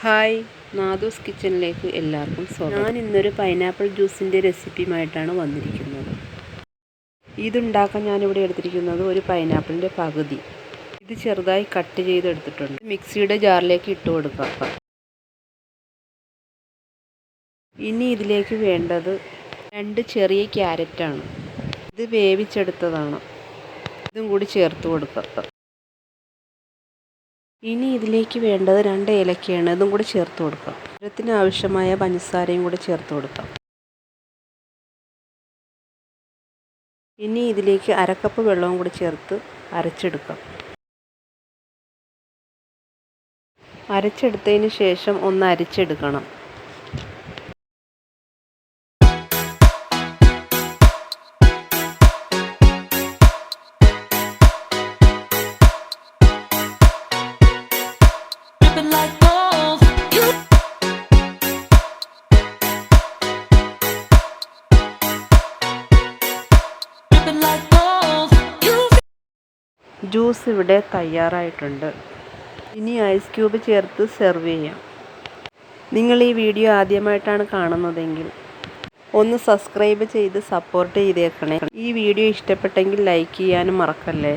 Hi, നാദൂസ് കിച്ചണിലേക്ക് എല്ലാവർക്കും സ്വാഗതം. ഞാൻ ഇന്നൊരു പൈനാപ്പിൾ ജ്യൂസിൻ്റെ റെസിപ്പിയുമായിട്ടാണ് വന്നിരിക്കുന്നത്. ഇതുണ്ടാക്കാൻ ഞാനിവിടെ എടുത്തിരിക്കുന്നത് ഒരു പൈനാപ്പിളിൻ്റെ പകുതി. ഇത് ചെറുതായി കട്ട് ചെയ്തെടുത്തിട്ടുണ്ട്. മിക്സിയുടെ ജാറിലേക്ക് ഇട്ട് കൊടുക്കാം. ഇനി ഇതിലേക്ക് വേണ്ടത് 2 ചെറിയ ക്യാരറ്റാണ്. ഇത് വേവിച്ചെടുത്തതാണ്. ഇതും കൂടി ചേർത്ത് കൊടുക്കാം. ഇനി ഇതിലേക്ക് വേണ്ടത് 2 ഏലക്കയാണ്. ഇതും കൂടി ചേർത്ത് കൊടുക്കാം. മധുരത്തിന് ആവശ്യമായ പഞ്ചസാരയും കൂടി ചേർത്ത് കൊടുക്കാം. ഇനി ഇതിലേക്ക് 1/2 കപ്പ് വെള്ളവും കൂടി ചേർത്ത് അരച്ചെടുക്കാം. അരച്ചെടുത്തതിന് ശേഷം ഒന്ന് അരിച്ചെടുക്കണം. ജ്യൂസ് ഇവിടെ തയ്യാറായിട്ടുണ്ട്. ഇനി ഐസ് ക്യൂബ് ചേർത്ത് സെർവ് ചെയ്യാം. നിങ്ങൾ ഈ വീഡിയോ ആദ്യമായിട്ടാണ് കാണുന്നതെങ്കിൽ ഒന്ന് സബ്സ്ക്രൈബ് ചെയ്ത് സപ്പോർട്ട് ചെയ്തേക്കണേ. ഈ വീഡിയോ ഇഷ്ടപ്പെട്ടെങ്കിൽ ലൈക്ക് ചെയ്യാനും മറക്കല്ലേ.